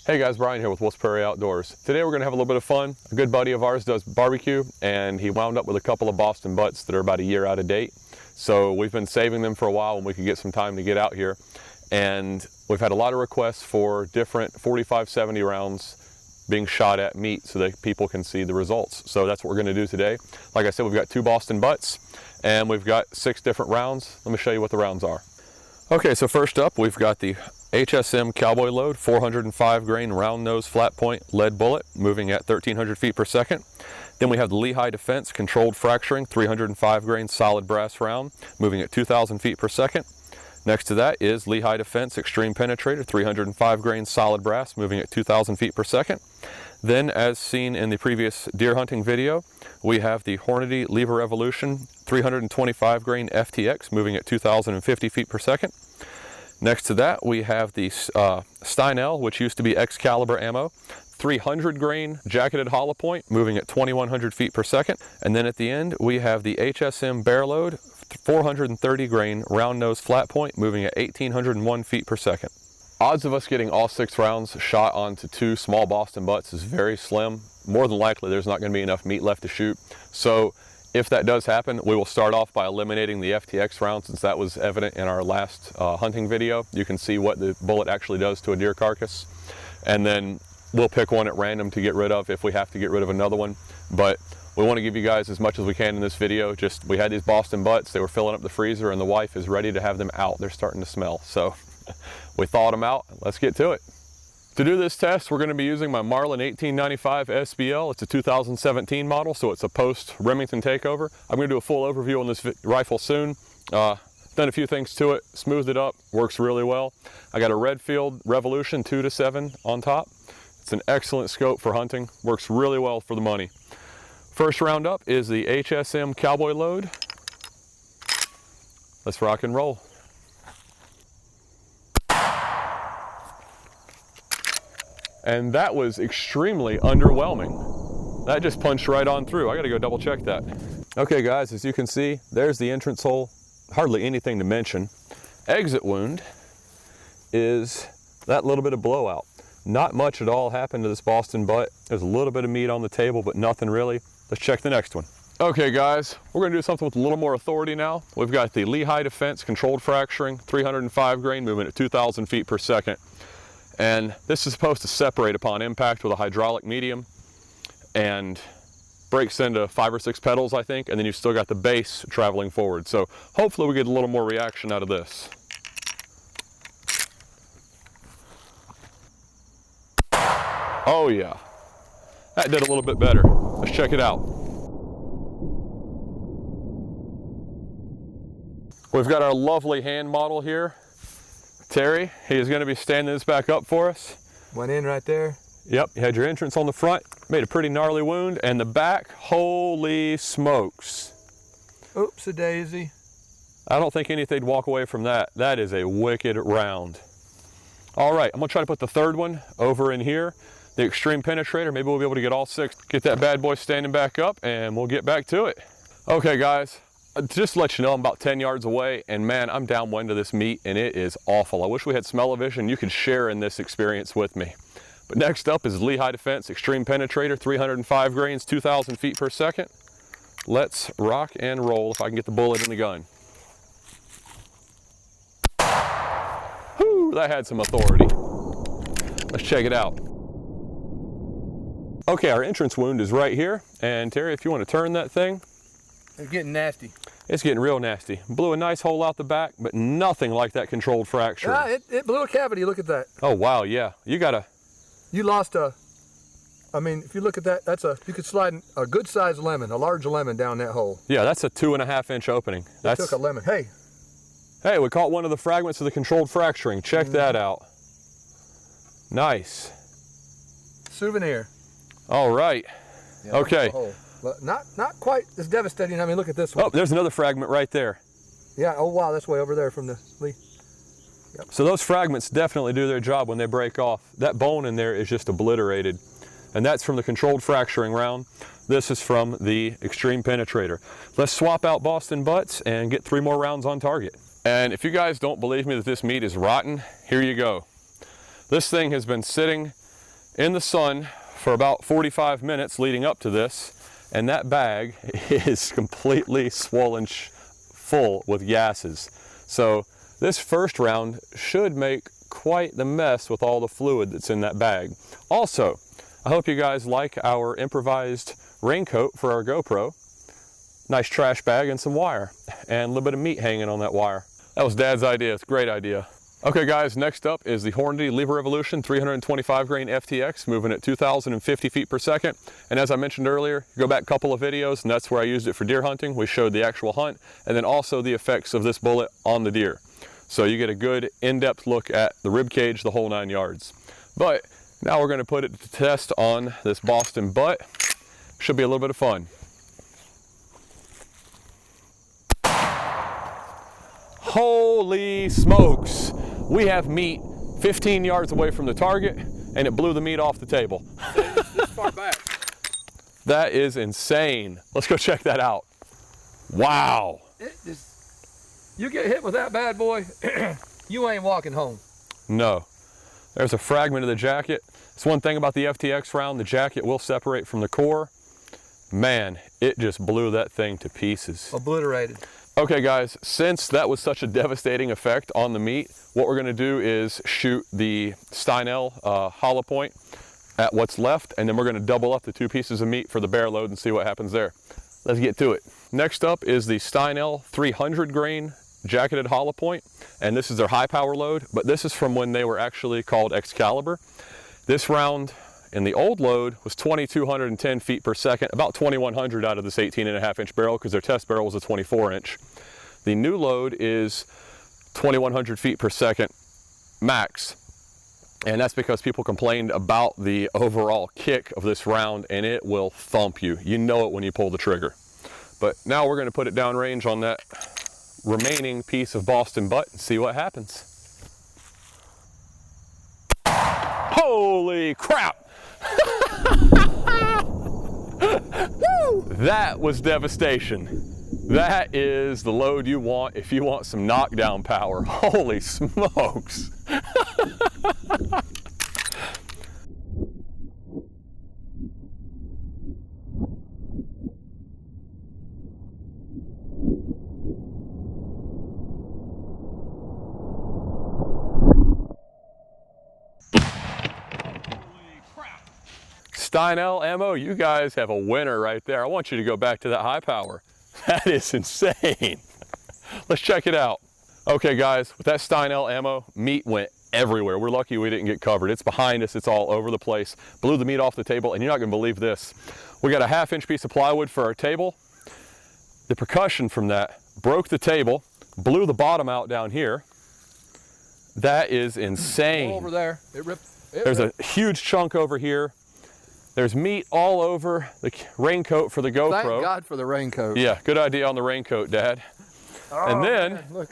Hey guys, Brian here with Wolf's Prairie Outdoors. Today we're going to have a little bit of fun. A good buddy of ours does barbecue and he wound up with a couple of Boston butts that are about a year out of date. So we've been saving them for a while when we could get some time to get out here. And we've had a lot of requests for different 45-70 rounds being shot at meat so that people can see the results. So that's what we're going to do today. Like I said, we've got 2 Boston butts and we've got 6 different rounds. Let me show you what the rounds are. Okay, so first up we've got the HSM Cowboy Load 405 grain round nose flat point lead bullet moving at 1300 feet per second. Then we have the Lehigh Defense controlled fracturing 305 grain solid brass round moving at 2000 feet per second. Next to that is Lehigh Defense Extreme Penetrator 305 grain solid brass moving at 2000 feet per second. Then, as seen in the previous deer hunting video, we have the Hornady Lever Evolution 325 grain FTX moving at 2050 feet per second. Next to that we have the Steinel, which used to be Excalibur ammo, 300 grain jacketed hollow point moving at 2100 feet per second. And then at the end we have the HSM Bear Load 430 grain round nose flat point moving at 1801 feet per second. Odds of us getting all 6 rounds shot onto 2 small Boston butts is very slim. More than likely there's not going to be enough meat left to shoot. So if that does happen, we will start off by eliminating the FTX round, since that was evident in our last hunting video. You can see what the bullet actually does to a deer carcass. And then we'll pick one at random to get rid of if we have to get rid of another one. But we want to give you guys as much as we can in this video. Just, we had these Boston butts, they were filling up the freezer and the wife is ready to have them out. They're starting to smell. So we thawed them out. Let's get to it. To do this test, we're going to be using my Marlin 1895 SBL. It's a 2017 model, so it's a post-Remington takeover. I'm going to do a full overview on this rifle soon. Done a few things to it, smoothed it up, works really well. I got a Redfield Revolution 2-7 on top. It's an excellent scope for hunting, works really well for the money. First round up is the HSM Cowboy Load. Let's rock and roll. And that was extremely underwhelming. That just punched right on through. I gotta go double check that. Okay guys, as you can see, there's the entrance hole. Hardly anything to mention. Exit wound is that little bit of blowout. Not much at all happened to this Boston butt. There's a little bit of meat on the table, but nothing really. Let's check the next one. Okay guys, we're gonna do something with a little more authority now. We've got the Lehigh Defense controlled fracturing, 305 grain movement at 2000 feet per second. And this is supposed to separate upon impact with a hydraulic medium and breaks into 5 or 6 petals, I think, and then you've still got the base traveling forward. So hopefully we get a little more reaction out of this. Oh yeah, that did a little bit better. Let's check it out. We've got our lovely hand model here. Terry, he is going to be standing this back up for us. Went in right there. Yep, you had your entrance on the front, made a pretty gnarly wound, and the back, holy smokes. Oops-a-daisy. I don't think anything'd walk away from that. That is a wicked round. All right, I'm going to try to put the third one over in here, the Extreme Penetrator. Maybe we'll be able to get all 6. Get that bad boy standing back up, and we'll get back to it. Okay, guys. Just to let you know, I'm about 10 yards away, and man, I'm downwind of this meat, and it is awful. I wish we had smell-o-vision. You could share in this experience with me. But next up is Lehigh Defense Extreme Penetrator, 305 grains, 2000 feet per second. Let's rock and roll if I can get the bullet in the gun. Whew, that had some authority. Let's check it out. Okay, our entrance wound is right here, and Terry, if you want to turn that thing. It's getting nasty. It's getting real nasty. Blew a nice hole out the back, but nothing like that controlled fracture. Yeah, it blew a cavity. Look at that. Oh wow, yeah. You lost a. I mean, if you look at that, you could slide a good sized lemon, a large lemon down that hole. Yeah, that's a 2.5 inch opening. That took a lemon. Hey, we caught one of the fragments of the controlled fracturing. Check that out. Nice. Souvenir. All right. Yeah, okay. But not quite as devastating. I mean, look at this one. Oh, there's another fragment right there. Yeah, oh wow, that's way over there from the Lee. Yep. So those fragments definitely do their job when they break off. That bone in there is just obliterated. And that's from the controlled fracturing round. This is from the Extreme Penetrator. Let's swap out Boston butts and get 3 more rounds on target. And if you guys don't believe me that this meat is rotten, here you go. This thing has been sitting in the sun for about 45 minutes leading up to this, and that bag is completely swollen full with gases. So this first round should make quite the mess with all the fluid that's in that bag. Also, I hope you guys like our improvised raincoat for our GoPro. Nice trash bag and some wire, and a little bit of meat hanging on that wire. That was Dad's idea. It's a great idea. Okay guys, next up is the Hornady Lever Evolution 325 grain FTX, moving at 2,050 feet per second. And as I mentioned earlier, go back a couple of videos, and that's where I used it for deer hunting. We showed the actual hunt, and then also the effects of this bullet on the deer. So you get a good in-depth look at the rib cage, the whole 9 yards. But now we're gonna put it to test on this Boston butt. Should be a little bit of fun. Holy smokes! We have meat 15 yards away from the target, and it blew the meat off the table. This far back. That is insane. Let's go check that out. Wow. You get hit with that bad boy, you ain't walking home. No. There's a fragment of the jacket. It's one thing about the FTX round, the jacket will separate from the core. Man, it just blew that thing to pieces. Obliterated. Okay guys, since that was such a devastating effect on the meat, what we're gonna do is shoot the Steinel hollow point at what's left, and then we're gonna double up the 2 pieces of meat for the bear load and see what happens there. Let's get to it. Next up is the Steinel 300 grain jacketed hollow point, and this is their high power load, but this is from when they were actually called Excalibur. This round in the old load was 2,210 feet per second, about 2,100 out of this 18.5-inch barrel, because their test barrel was a 24-inch. The new load is 2,100 feet per second max, and that's because people complained about the overall kick of this round, and it will thump you. You know it when you pull the trigger. But now we're going to put it downrange on that remaining piece of Boston butt and see what happens. Holy crap! That was devastation. That is the load you want if you want some knockdown power. Holy smokes. Steinel ammo, you guys have a winner right there. I want you to go back to that high power. That is insane. Let's check it out. Okay guys, with that Steinel ammo, meat went everywhere. We're lucky we didn't get covered. It's behind us, it's all over the place. Blew the meat off the table, and you're not gonna believe this. We got a 1/2-inch piece of plywood for our table. The percussion from that broke the table, blew the bottom out down here. That is insane. All over there, it ripped. There's a huge chunk over here. There's meat all over the raincoat for the GoPro. Thank God for the raincoat. Yeah, good idea on the raincoat, Dad. Oh, and then, man, look,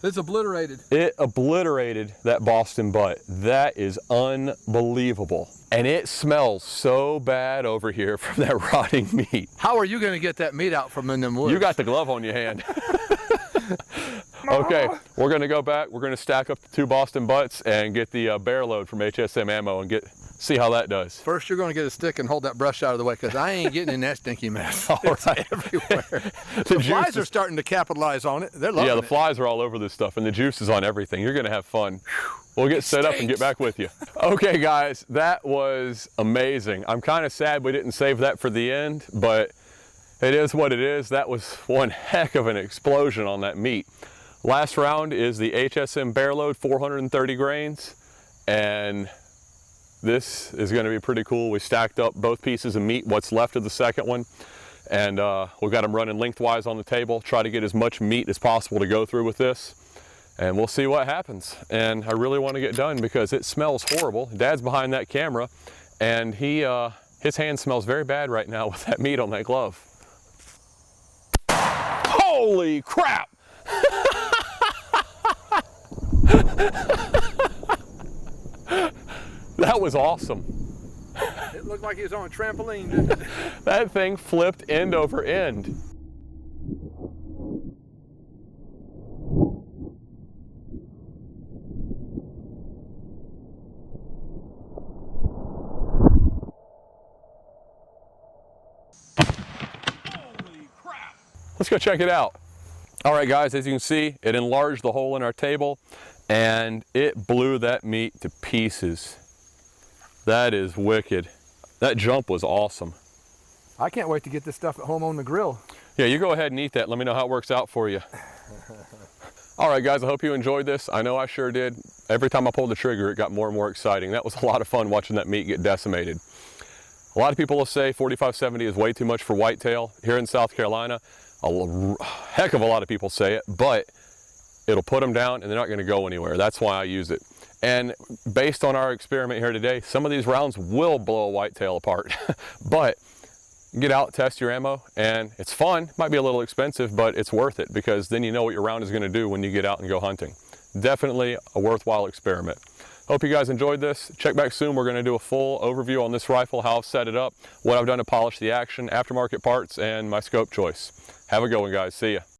it's obliterated. it obliterated that Boston butt. That is unbelievable. And it smells so bad over here from that rotting meat. How are you going to get that meat out from in them woods? You got the glove on your hand. Okay, we're gonna go back. We're gonna stack up the 2 Boston butts and get the bear load from HSM Ammo and see how that does. First, you're going to get a stick and hold that brush out of the way, because I ain't getting in that stinky mess. All It's right. everywhere. The flies are starting to capitalize on it. They're loving Yeah, it. the flies are all over this stuff, and the juice is on everything. You're gonna have fun. We'll get set up and get back with you. Okay guys, that was amazing. I'm kind of sad we didn't save that for the end, but it is what it is. That was one heck of an explosion on that meat. Last round is the HSM bear load, 430 grains, and this is going to be pretty cool. We stacked up both pieces of meat, what's left of the second one, and we've got them running lengthwise on the table. Try to get as much meat as possible to go through with this, and we'll see what happens. And I really want to get done because it smells horrible. Dad's behind that camera, and his hand smells very bad right now with that meat on that glove. Holy crap! That was awesome. It looked like he was on a trampoline, didn't it? That thing flipped end over end. Let's go check it out. All right guys, as you can see, it enlarged the hole in our table and it blew that meat to pieces. That is wicked. That jump was awesome. I can't wait to get this stuff at home on the grill. Yeah, you go ahead and eat that. Let me know how it works out for you. All right guys, I hope you enjoyed this. I know I sure did. Every time I pulled the trigger, it got more and more exciting. That was a lot of fun watching that meat get decimated. A lot of people will say 4570 is way too much for whitetail. Here in South Carolina, a heck of a lot of people say it, but it'll put them down and they're not gonna go anywhere. That's why I use it. And based on our experiment here today, some of these rounds will blow a whitetail apart, but get out, test your ammo, and it's fun. Might be a little expensive, but it's worth it because then you know what your round is gonna do when you get out and go hunting. Definitely a worthwhile experiment. Hope you guys enjoyed this. Check back soon. We're gonna do a full overview on this rifle, how I've set it up, what I've done to polish the action, aftermarket parts, and my scope choice. Have a good one, guys. See ya.